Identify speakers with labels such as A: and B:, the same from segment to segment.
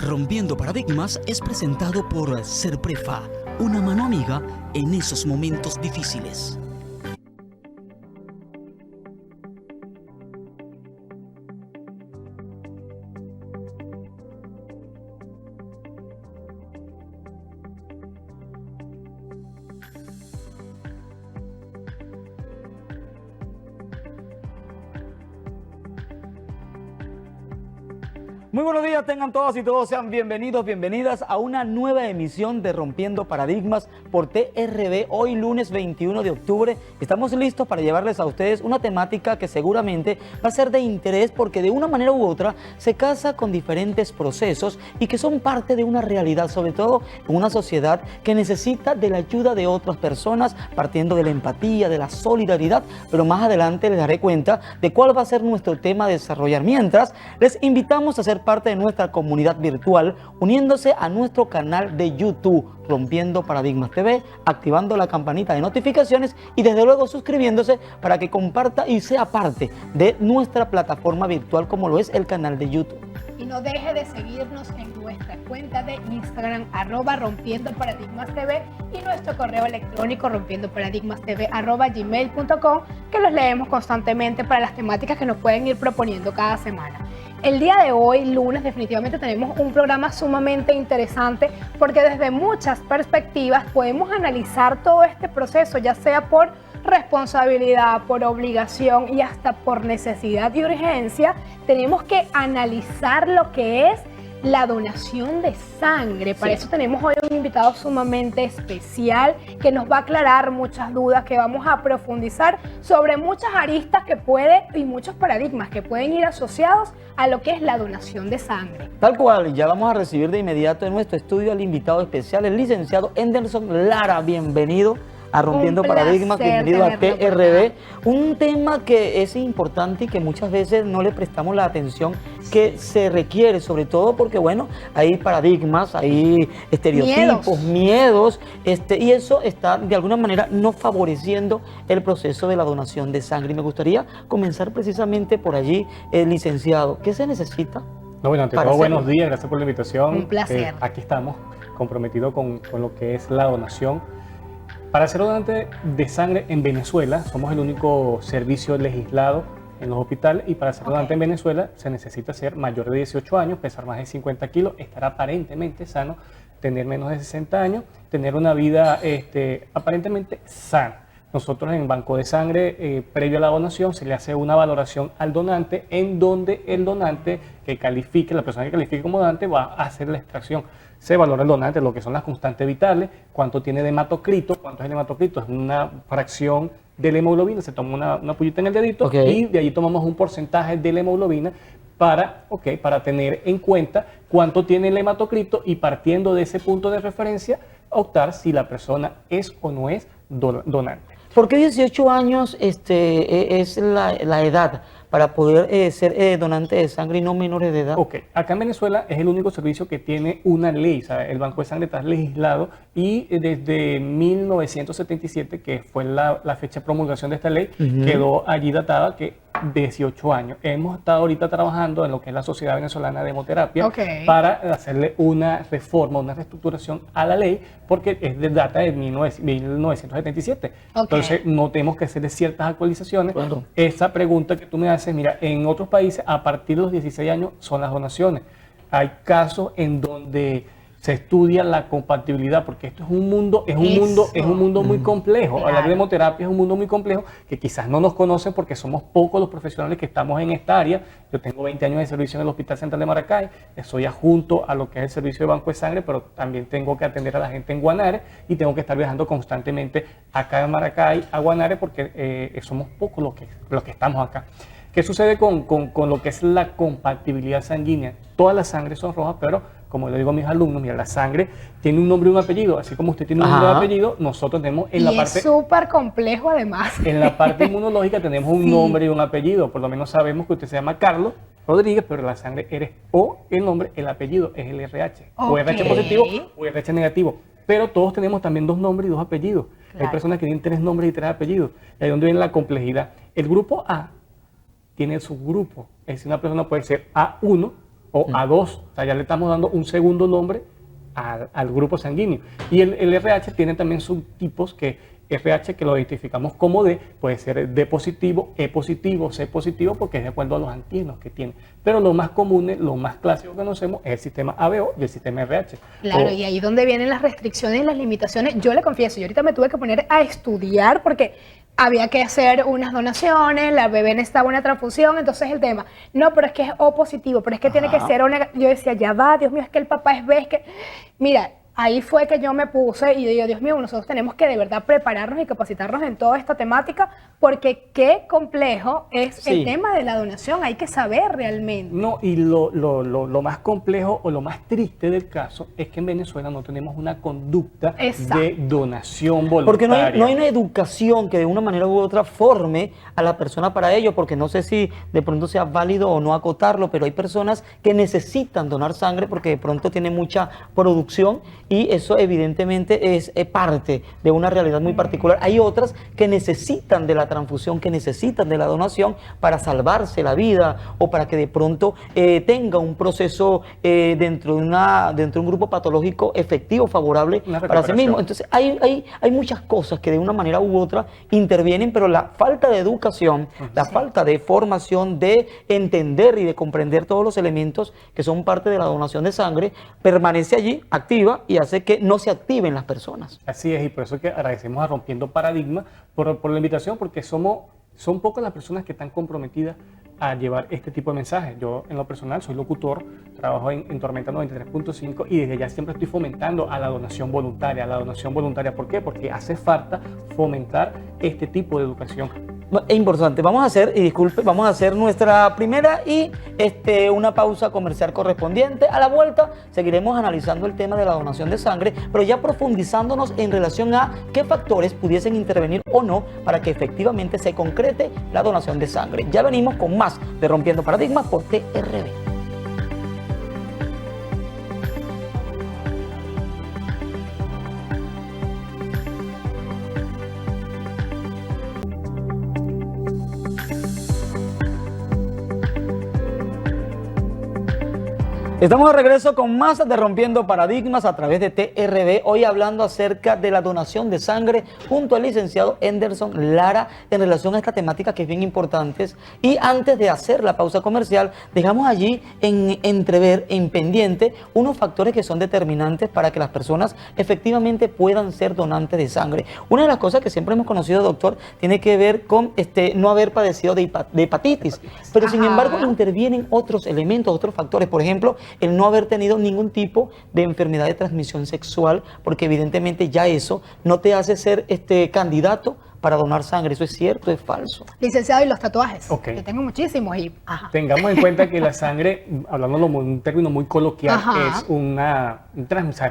A: Rompiendo Paradigmas es presentado por Serprefa, una mano amiga en esos momentos difíciles.
B: Muy buenos días, tengan todas y todos, sean bienvenidos, bienvenidas a una nueva emisión de Rompiendo Paradigmas por TRB. Hoy lunes 21 de octubre estamos listos para llevarles a ustedes una temática que seguramente va a ser de interés porque de una manera u otra se casa con diferentes procesos y que son parte de una realidad, sobre todo en una sociedad que necesita de la ayuda de otras personas, partiendo de la empatía, de la solidaridad, pero más adelante les daré cuenta de cuál va a ser nuestro tema a desarrollar. Mientras, les invitamos a ser parte de nuestra comunidad virtual, uniéndose a nuestro canal de YouTube, Rompiendo Paradigmas TV, activando la campanita de notificaciones y desde luego suscribiéndose para que comparta y sea parte de nuestra plataforma virtual como lo es el canal de YouTube.
C: Y no deje de seguirnos en nuestra cuenta de Instagram, @rompiendoparadigmas.tv y nuestro correo electrónico rompiendoparadigmas.tv@gmail.com, que los leemos constantemente para las temáticas que nos pueden ir proponiendo cada semana. El día de hoy, lunes, definitivamente tenemos un programa sumamente interesante porque desde muchas perspectivas podemos analizar todo este proceso, ya sea por responsabilidad, por obligación y hasta por necesidad y urgencia. Tenemos que analizar lo que es la donación de sangre. Para eso tenemos hoy un invitado sumamente especial que nos va a aclarar muchas dudas, que vamos a profundizar sobre muchas aristas que puede y muchos paradigmas que pueden ir asociados a lo que es la donación de sangre.
B: Tal cual, ya vamos a recibir de inmediato en nuestro estudio al invitado especial, el licenciado Enderson Lara. Bienvenido a Rompiendo Paradigmas, bienvenido a TRB. Un tema que es importante y que muchas veces no le prestamos la atención que se requiere, sobre todo porque, bueno, hay paradigmas, hay estereotipos, miedos, y eso está de alguna manera no favoreciendo el proceso de la donación de sangre. Y me gustaría comenzar precisamente por allí, licenciado. ¿Qué se necesita?
D: No, bueno, ante todo, buenos días, gracias por la invitación.
C: Un placer.
D: Aquí estamos, comprometidos con lo que es la donación. Para ser donante de sangre en Venezuela, somos el único servicio legislado en los hospitales, y para ser donante en Venezuela se necesita ser mayor de 18 años, pesar más de 50 kilos, estar aparentemente sano, tener menos de 60 años, tener una vida aparentemente sana. Nosotros en Banco de Sangre, previo a la donación, se le hace una valoración al donante en donde el donante que califique, la persona que califique como donante, va a hacer la extracción. Se valora el donante, lo que son las constantes vitales, cuánto tiene de hematocrito. ¿Cuánto es el hematocrito? Es una fracción de la hemoglobina, se toma una pullita en el dedito y de ahí tomamos un porcentaje de la hemoglobina para tener en cuenta cuánto tiene el hematocrito y, partiendo de ese punto de referencia, optar si la persona es o no es donante.
B: ¿Por qué 18 años es la edad para poder ser donante de sangre y no menores de edad?
D: Ok, acá en Venezuela es el único servicio que tiene una ley, o sea, el Banco de Sangre está legislado, y desde 1977, que fue la fecha de promulgación de esta ley, quedó allí datada que 18 años. Hemos estado ahorita trabajando en lo que es la Sociedad Venezolana de Hemoterapia para hacerle una reforma, una reestructuración a la ley, porque es de data de 1977. Entonces no tenemos que hacerle ciertas actualizaciones.
B: Claro.
D: Esa pregunta que tú me haces, mira, en otros países a partir de los 16 años son las donaciones. Hay casos en donde se estudia la compatibilidad, porque esto es un mundo muy complejo.
C: Claro.
D: Hablar de hemoterapia es un mundo muy complejo que quizás no nos conocen porque somos pocos los profesionales que estamos en esta área. Yo tengo 20 años de servicio en el Hospital Central de Maracay, soy adjunto a lo que es el servicio de Banco de Sangre, pero también tengo que atender a la gente en Guanare y tengo que estar viajando constantemente acá en Maracay a Guanare porque somos pocos los que estamos acá. ¿Qué sucede con lo que es la compatibilidad sanguínea? Todas las sangres son rojas, pero como le digo a mis alumnos, mira, la sangre tiene un nombre y un apellido. Así como usted tiene un nombre y un apellido, nosotros tenemos en la parte...
C: es súper complejo además.
D: En la parte inmunológica tenemos un nombre y un apellido. Por lo menos sabemos que usted se llama Carlos Rodríguez, pero la sangre eres o el nombre, el apellido es el RH. O RH positivo o RH negativo. Pero todos tenemos también 2 nombres y 2 apellidos. Claro. Hay personas que tienen 3 nombres y 3 apellidos. Y ahí es donde viene la complejidad. El grupo A tiene el subgrupo. Es decir, una persona puede ser A1 o A2, o sea, ya le estamos dando un segundo nombre al grupo sanguíneo. Y el RH tiene también subtipos que RH que lo identificamos como D, puede ser D positivo, E positivo, C positivo, porque es de acuerdo a los antígenos que tiene. Pero lo más común, lo más clásico que conocemos es el sistema ABO y el sistema RH.
C: Claro, y ahí donde vienen las restricciones y las limitaciones. Yo le confieso, yo ahorita me tuve que poner a estudiar porque había que hacer unas donaciones, la bebé necesitaba una transfusión, entonces el tema, no, pero es que es O positivo, pero es que tiene que ser O negativo. Yo decía, ya va, Dios mío, es que el papá es B, es que... Mira, ahí fue que yo me puse y digo, Dios mío, nosotros tenemos que de verdad prepararnos y capacitarnos en toda esta temática, porque qué complejo es el tema de la donación, hay que saber realmente.
D: No, y lo más complejo o lo más triste del caso es que en Venezuela no tenemos una conducta de donación voluntaria.
B: Porque no hay una educación que de una manera u otra forme a la persona para ello, porque no sé si de pronto sea válido o no acotarlo, pero hay personas que necesitan donar sangre porque de pronto tienen mucha producción y eso evidentemente es parte de una realidad muy particular. Hay otras que necesitan de la transfusión, que necesitan de la donación para salvarse la vida o para que de pronto tenga un proceso dentro de un grupo patológico efectivo, favorable para sí mismo. Entonces hay muchas cosas que de una manera u otra intervienen, pero la falta de educación, la falta de formación, de entender y de comprender todos los elementos que son parte de la donación de sangre, permanece allí activa y hace que no se activen las personas.
D: Así es, y por eso que agradecemos a Rompiendo Paradigmas por la invitación, porque son pocas las personas que están comprometidas a llevar este tipo de mensajes. Yo, en lo personal, soy locutor, trabajo en Tormenta 93.5 y desde ya siempre estoy fomentando a la donación voluntaria. ¿Por qué? Porque hace falta fomentar este tipo de educación.
B: Es importante. Vamos a hacer nuestra primera y una pausa comercial correspondiente. A la vuelta seguiremos analizando el tema de la donación de sangre, pero ya profundizándonos en relación a qué factores pudiesen intervenir o no para que efectivamente se concrete la donación de sangre. Ya venimos con más de Rompiendo Paradigmas por TRV. Estamos de regreso con más de Rompiendo Paradigmas a través de TRV, hoy hablando acerca de la donación de sangre junto al licenciado Henderson Lara en relación a esta temática que es bien importante. Y antes de hacer la pausa comercial, dejamos allí en entrever, en pendiente, unos factores que son determinantes para que las personas efectivamente puedan ser donantes de sangre. Una de las cosas que siempre hemos conocido, doctor, tiene que ver con no haber padecido de hepatitis, pero sin embargo intervienen otros elementos, otros factores, por ejemplo, el no haber tenido ningún tipo de enfermedad de transmisión sexual, porque evidentemente ya eso no te hace ser candidato para donar sangre. ¿Eso es cierto o es falso?
C: Licenciado, y los tatuajes.
D: Okay.
C: Yo tengo muchísimos y...
D: Tengamos en cuenta que la sangre, hablándolo en un término muy coloquial, es una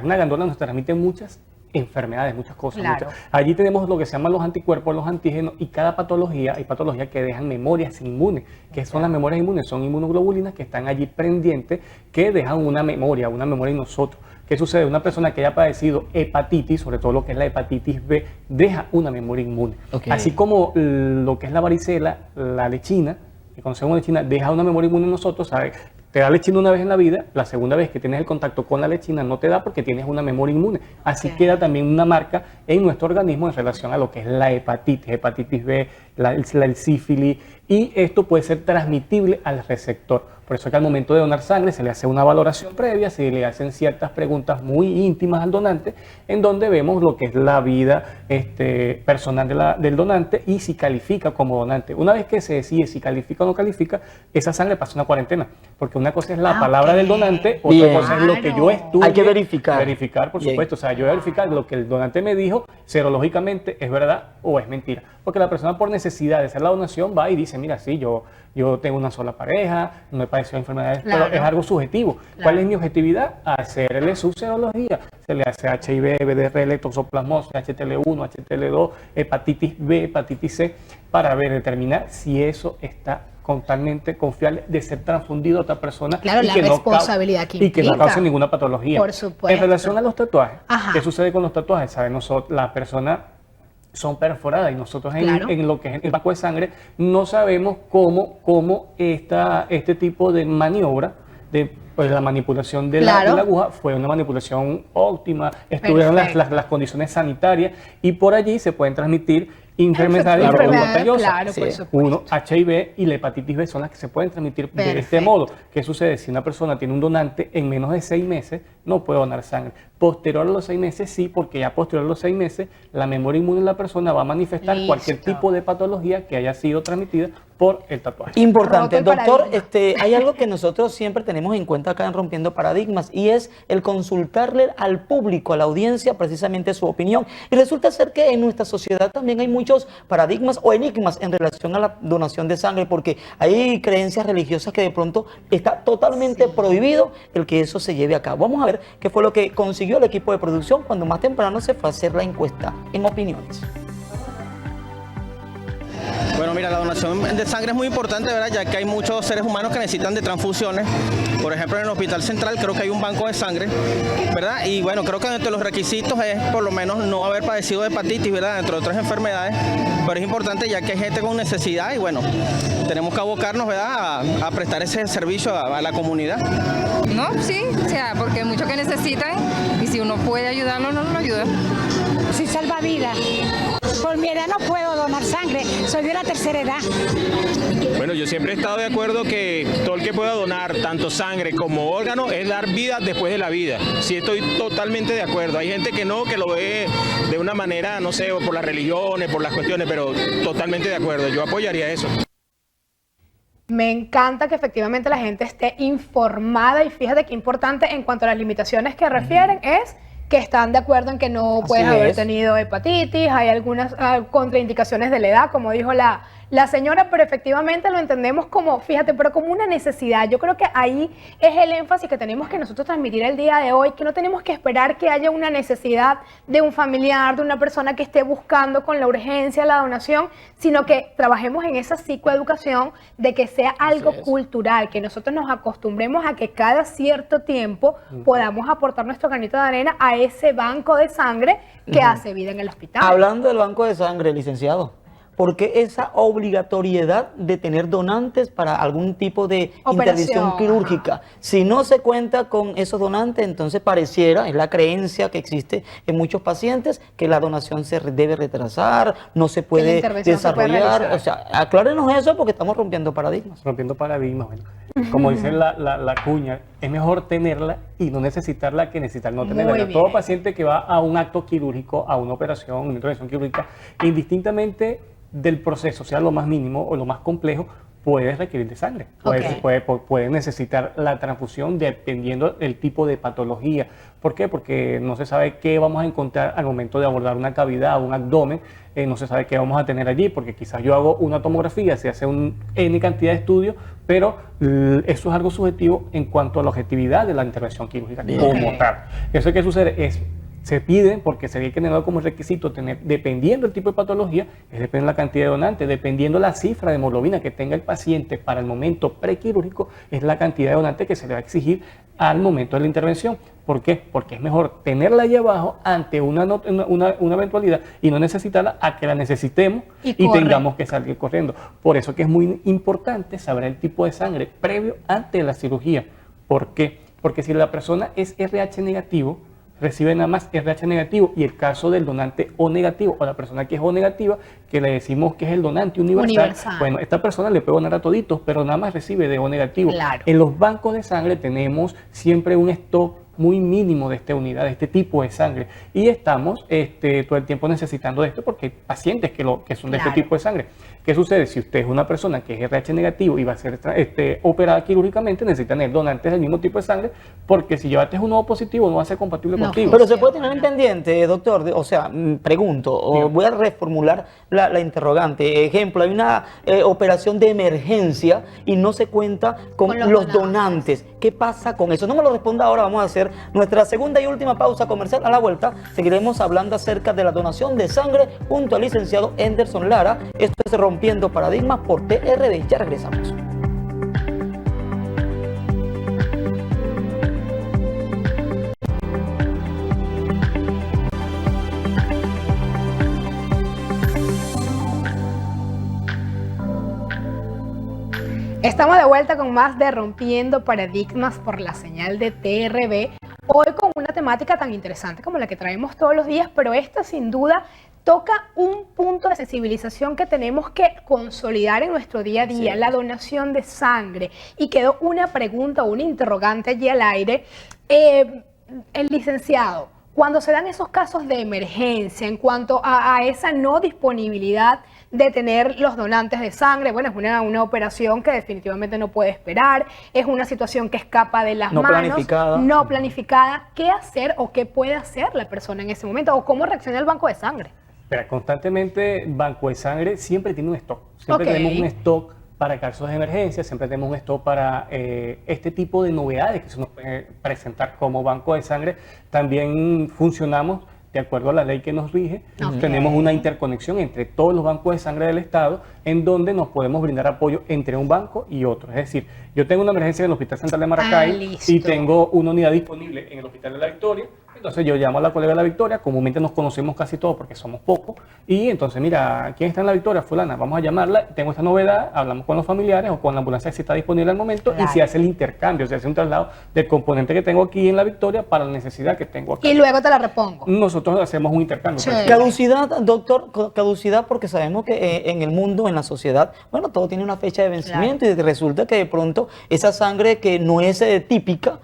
D: glándula, nos transmite muchas enfermedades, muchas cosas.
C: Claro.
D: Allí tenemos lo que se llaman los anticuerpos, los antígenos, y cada patología, hay patologías que dejan memorias inmunes. ¿Qué son las memorias inmunes? Son inmunoglobulinas que están allí pendientes, que dejan una memoria en nosotros. ¿Qué sucede? Una persona que haya padecido hepatitis, sobre todo lo que es la hepatitis B, deja una memoria inmune. Okay. Así como lo que es la varicela, la lechina, que conocemos lechina, deja una memoria inmune en nosotros, ¿sabes? Te da lechina una vez en la vida, la segunda vez que tienes el contacto con la lechina no te da porque tienes una memoria inmune. Así queda también una marca en nuestro organismo en relación a lo que es la hepatitis B, el sífilis, y esto puede ser transmitible al receptor. Por eso que al momento de donar sangre se le hace una valoración previa, se le hacen ciertas preguntas muy íntimas al donante, en donde vemos lo que es la vida personal del donante y si califica como donante. Una vez que se decide si califica o no califica, esa sangre pasa una cuarentena, porque una cosa es la palabra del donante, otra cosa es lo que yo estudie.
B: Hay que verificar.
D: Verificar, por supuesto. O sea, yo voy a verificar lo que el donante me dijo, serológicamente es verdad o es mentira. Porque la persona por necesidad de hacer la donación va y dice, mira, sí, yo tengo una sola pareja, no he padecido enfermedades, pero es algo subjetivo. ¿Cuál es mi objetividad? Hacerle su serología. Se le hace HIV, BDRL, toxoplasmosis, HTL1, HTL2, hepatitis B, hepatitis C, para determinar si eso está totalmente confiable de ser transfundido a otra persona.
C: Claro, la responsabilidad que
D: implica. Y que no cause ninguna patología.
C: Por supuesto.
D: En relación a los tatuajes, ¿qué sucede con los tatuajes? La persona son perforadas y nosotros en lo que es el banco de sangre no sabemos cómo este tipo de maniobra pues, la manipulación de
C: Claro.
D: de la aguja fue una manipulación óptima, estuvieron las condiciones sanitarias y por allí se pueden transmitir enfermedades contagiosas.
C: Claro, por supuesto.
D: Uno, HIV y la hepatitis B son las que se pueden transmitir de este
C: Perfecto.
D: modo. ¿Qué sucede? Si una persona tiene un donante en menos de 6 meses, no puede donar sangre. Posterior a los 6 meses, sí, porque ya posterior a los 6 meses, la memoria inmune de la persona va a manifestar
C: Listo.
D: cualquier tipo de patología que haya sido transmitida por el tatuaje.
B: Importante,
C: Roto el
B: doctor,
C: paradigma.
B: hay algo que nosotros siempre tenemos en cuenta acá en Rompiendo Paradigmas y es el consultarle al público, a la audiencia, precisamente su opinión. Y resulta ser que en nuestra sociedad también hay muchos paradigmas o enigmas en relación a la donación de sangre, porque hay creencias religiosas que de pronto está totalmente prohibido el que eso se lleve a cabo. Vamos a ver qué fue lo que consiguió el equipo de producción cuando más temprano se fue a hacer la encuesta en opiniones.
E: Bueno, mira, la donación de sangre es muy importante, ¿verdad? Ya que hay muchos seres humanos que necesitan de transfusiones. Por ejemplo, en el Hospital Central creo que hay un banco de sangre, ¿verdad? Y bueno, creo que entre los requisitos es por lo menos no haber padecido de hepatitis, ¿verdad? Entre otras enfermedades. Pero es importante ya que hay gente con necesidad y bueno, tenemos que abocarnos, ¿verdad? A prestar ese servicio a la comunidad.
F: No, sí, o sea, porque hay muchos que necesitan y si uno puede ayudarlo, no lo ayuda.
G: Sí, salva vidas. Por mi edad no puedo donar sangre, soy de la tercera edad.
H: Bueno, yo siempre he estado de acuerdo que todo el que pueda donar tanto sangre como órgano es dar vida después de la vida. Sí, estoy totalmente de acuerdo. Hay gente que no, que lo ve de una manera, no sé, por las religiones, por las cuestiones, pero totalmente de acuerdo. Yo apoyaría eso.
C: Me encanta que efectivamente la gente esté informada y fíjate qué importante en cuanto a las limitaciones que refieren es que están de acuerdo en que no puedes
B: Así
C: haber
B: es.
C: tenido hepatitis, hay algunas contraindicaciones de la edad, como dijo la señora, pero efectivamente lo entendemos como, fíjate, pero como una necesidad. Yo creo que ahí es el énfasis que tenemos que nosotros transmitir el día de hoy, que no tenemos que esperar que haya una necesidad de un familiar, de una persona que esté buscando con la urgencia la donación, sino que trabajemos en esa psicoeducación de que sea algo cultural, que nosotros nos acostumbremos a que cada cierto tiempo podamos aportar nuestro granito de arena a ese banco de sangre que hace vida en el hospital.
B: Hablando del banco de sangre, licenciado, ¿por qué esa obligatoriedad de tener donantes para algún tipo de intervención
C: Operación,
B: quirúrgica? Si no se cuenta con esos donantes, entonces pareciera, es la creencia que existe en muchos pacientes, que la donación se debe retrasar, no se
C: la
B: puede
C: intervención se puede
B: desarrollar.
C: realizar.
B: O sea, aclárenos eso porque estamos rompiendo paradigmas.
D: Rompiendo paradigmas, bueno. Como dice la cuña, es mejor tenerla y no necesitarla que necesitar no tenerla.
C: Muy bien.
D: Todo paciente que va a un acto quirúrgico, a una operación, una intervención quirúrgica, indistintamente del proceso, sea lo más mínimo o lo más complejo, puede requerir de sangre. Puede necesitar la transfusión dependiendo del tipo de patología. ¿Por qué? Porque no se sabe qué vamos a encontrar al momento de abordar una cavidad, un abdomen, no se sabe qué vamos a tener allí, porque quizás yo hago una tomografía, se hace un N cantidad de estudios, pero eso es algo subjetivo en cuanto a la objetividad de la intervención quirúrgica como tal. Eso que sucede es, se pide, porque se había generado como requisito tener, dependiendo del tipo de patología, es depende de la cantidad de donantes, dependiendo la cifra de hemoglobina que tenga el paciente para el momento prequirúrgico, es la cantidad de donantes que se le va a exigir al momento de la intervención. ¿Por qué? Porque es mejor tenerla allí abajo ante una eventualidad y no necesitarla a que la necesitemos y tengamos que salir corriendo. Por eso que es muy importante saber el tipo de sangre previo antes de la cirugía. ¿Por qué? Porque si la persona es RH negativo, recibe nada más RH negativo, y el caso del donante O negativo o la persona que es O negativa, que le decimos que es el donante universal, bueno, esta persona le puede donar a toditos, pero nada más recibe de O negativo.
C: Claro.
D: En los bancos de sangre tenemos siempre un stock muy mínimo de esta unidad, de este tipo de sangre, y estamos todo el tiempo necesitando de esto porque hay pacientes que son de este tipo de sangre. ¿Qué sucede? Si usted es una persona que es RH negativo y va a ser operada quirúrgicamente, necesita tener donantes del mismo tipo de sangre, porque si llevaste un O positivo no va a ser compatible contigo.
B: Pero se puede tener en pendiente, doctor, o sea, pregunto, o voy a reformular la interrogante. Ejemplo, hay una operación de emergencia y no se cuenta con los donantes. ¿Qué pasa con eso? No me lo responda ahora, vamos a hacer nuestra segunda y última pausa comercial. A la vuelta seguiremos hablando acerca de la donación de sangre junto al licenciado Henderson Lara. Esto es Rompiendo Paradigmas por TRD. Ya regresamos.
C: Estamos de vuelta con más de Rompiendo Paradigmas por la señal de TRB. Hoy con una temática tan interesante como la que traemos todos los días, pero esta sin duda toca un punto de sensibilización que tenemos que consolidar en nuestro día a día, la donación de sangre. Y quedó una pregunta, una interrogante allí al aire. El licenciado, cuando se dan esos casos de emergencia, en cuanto a esa no disponibilidad de tener los donantes de sangre, bueno, es una operación que definitivamente no puede esperar, es una situación que escapa de las manos, no planificada. ¿Qué hacer o qué puede hacer la persona en ese momento? ¿O cómo reacciona el banco de sangre?
D: Mira, constantemente Banco de Sangre siempre tiene un stock. Siempre tenemos un stock para casos de emergencia, siempre tenemos un stock para este tipo de novedades que se nos puede presentar como Banco de Sangre. También funcionamos de acuerdo a la ley que nos rige. Tenemos una interconexión entre todos los bancos de sangre del Estado en donde nos podemos brindar apoyo entre un banco y otro. Es decir, yo tengo una emergencia en el Hospital Central de Maracay y tengo una unidad disponible en el Hospital de la Victoria. Entonces yo llamo a la colega de la Victoria, comúnmente nos conocemos casi todos porque somos pocos, y entonces mira, ¿quién está en la Victoria? Fulana, vamos a llamarla, tengo esta novedad, hablamos con los familiares o con la ambulancia si está disponible al momento, y se hace el intercambio, se hace un traslado del componente que tengo aquí en la Victoria para la necesidad que tengo aquí.
C: Y luego te la repongo.
D: Nosotros hacemos un intercambio.
B: Caducidad, doctor, caducidad, porque sabemos que en el mundo, en la sociedad, bueno, todo tiene una fecha de vencimiento, y resulta que de pronto esa sangre que no es típica,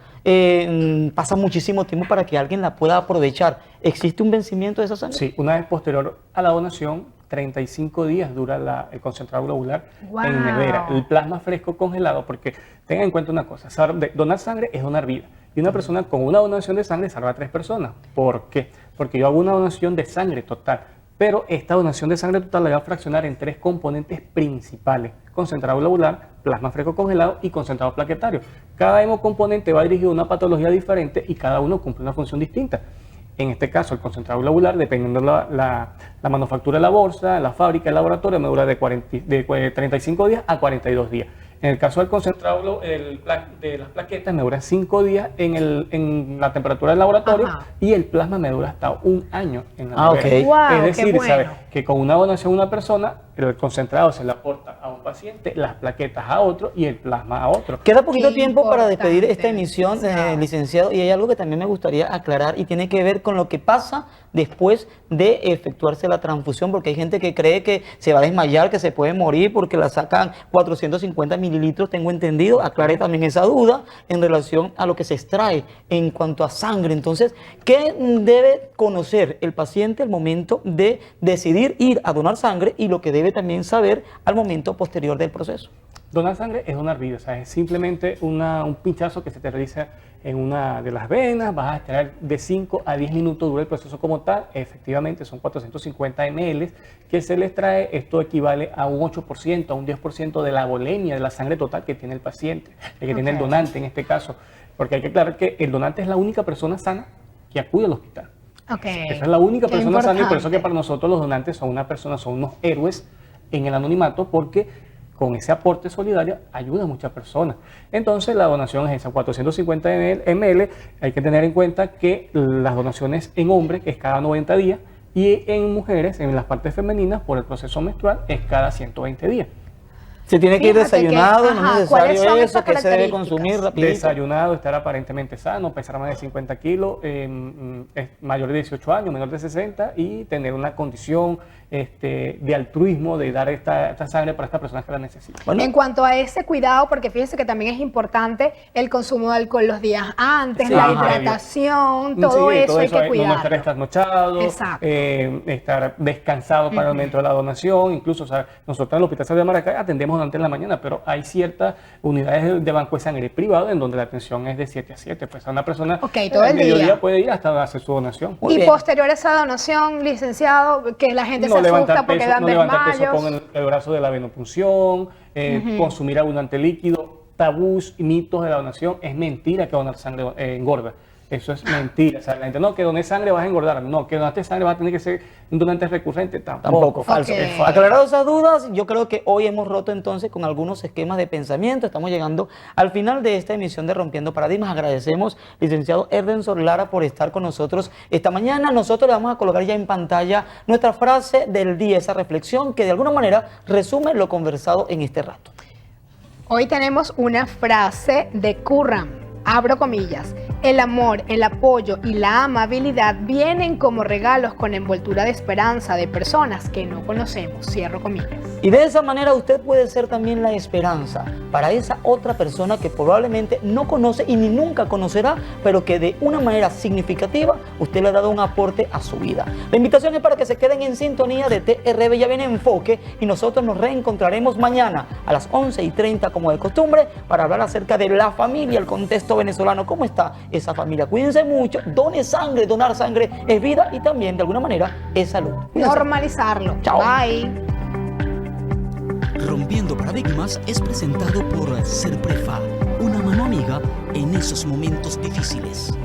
B: pasa muchísimo tiempo para que alguien la pueda aprovechar. ¿Existe un vencimiento de esa sangre?
D: Sí, una vez posterior a la donación, 35 días dura el concentrado globular en nevera. El plasma fresco congelado, porque tengan en cuenta una cosa, donar sangre es donar vida. Y una persona con una donación de sangre salva a 3 personas. ¿Por qué? Porque yo hago una donación de sangre total. Pero esta donación de sangre total la voy a fraccionar en 3 componentes principales: concentrado globular, plasma fresco congelado y concentrado plaquetario. Cada hemocomponente va dirigido a una patología diferente y cada uno cumple una función distinta. En este caso, el concentrado globular, dependiendo de la manufactura de la bolsa, la fábrica, el laboratorio, me dura de 35 días a 42 días. En el caso del concentrado de las plaquetas me dura 5 días en la temperatura del laboratorio, y el plasma me dura hasta 1 año en la nevera. Es decir, ¿sabes? Que con una donación a una persona, el concentrado se le aporta a un paciente, las plaquetas a otro y el plasma a otro.
B: Queda poquito tiempo para despedir esta emisión, licenciado, y hay algo que también me gustaría aclarar y tiene que ver con lo que pasa después de efectuarse la transfusión, porque hay gente que cree que se va a desmayar, que se puede morir porque la sacan 450 mililitros, tengo entendido. Aclaré también esa duda en relación a lo que se extrae en cuanto a sangre. Entonces, ¿qué debe conocer el paciente al momento de decidir ir a donar sangre y lo que debe también saber al momento posterior del proceso?
D: Donar sangre es donar vida, o sea, es simplemente un pinchazo que se te realiza en una de las venas, vas a extraer de 5 a 10 minutos, dura el proceso como tal. Efectivamente son 450 ml que se le extrae. Esto equivale a un 8%, a un 10% de la volemia de la sangre total que tiene el paciente, que tiene el donante en este caso, porque hay que aclarar que el donante es la única persona sana que acude al hospital. Esa es la única persona sana, y por eso que para nosotros los donantes son unos héroes en el anonimato, porque con ese aporte solidario ayuda a muchas personas. Entonces la donación es esa, 450 ml. Hay que tener en cuenta que las donaciones en hombres es cada 90 días y en mujeres, en las partes femeninas, por el proceso menstrual, es cada 120 días.
B: Se tiene que ir desayunado, no es necesario eso, que se debe
C: características?
B: consumir rapidito.
D: Desayunado, estar aparentemente sano, pesar más de 50 kilos, es mayor de 18 años, menor de 60, y tener una condición de altruismo, de dar esta sangre para estas personas que la necesitan.
C: Bueno, en cuanto a ese cuidado, porque fíjense que también es importante el consumo de alcohol los días antes, la hidratación, todo eso hay que cuidar.
D: No estar trasnochado, estar descansado para el momento de la donación. Incluso, o sea, nosotros en el Hospital Central de Maracay atendemos antes en la mañana, pero hay ciertas unidades de banco de sangre privado en donde la atención es de 7 a 7. Pues a una persona
C: todo el
D: mediodía puede ir hasta hacer su donación.
C: Y posterior a esa donación, licenciado, que la gente se asusta porque dan
D: levantar
C: desmayos.
D: peso con el brazo de la venopunción, consumir abundante líquido, tabús y mitos de la donación. Es mentira que donar sangre engorda. Eso es mentira. O sea, la gente, no, que doné sangre vas a engordar. No, que donaste sangre vas a tener que ser un donante recurrente. Tampoco.
B: Falso. Aclarado esas dudas, yo creo que hoy hemos roto entonces con algunos esquemas de pensamiento. Estamos llegando al final de esta emisión de Rompiendo Paradigmas. Agradecemos, licenciado Erdenson Lara, por estar con nosotros esta mañana. Nosotros le vamos a colocar ya en pantalla nuestra frase del día, esa reflexión que de alguna manera resume lo conversado en este rato.
C: Hoy tenemos una frase de Curran, abro comillas. El amor, el apoyo y la amabilidad vienen como regalos con envoltura de esperanza de personas que no conocemos, cierro comillas.
B: Y de esa manera usted puede ser también la esperanza para esa otra persona que probablemente no conoce y ni nunca conocerá, pero que de una manera significativa usted le ha dado un aporte a su vida. La invitación es para que se queden en sintonía de TRB, ya viene Enfoque, y nosotros nos reencontraremos mañana a las 11:30 como de costumbre para hablar acerca de la familia, el contexto venezolano, cómo está esa familia. Cuídense mucho, done sangre, donar sangre es vida y también de alguna manera es salud. Cuídense.
C: Normalizarlo.
B: Chao.
C: Bye.
A: Rompiendo Paradigmas es presentado por Serprefa, una mano amiga en esos momentos difíciles.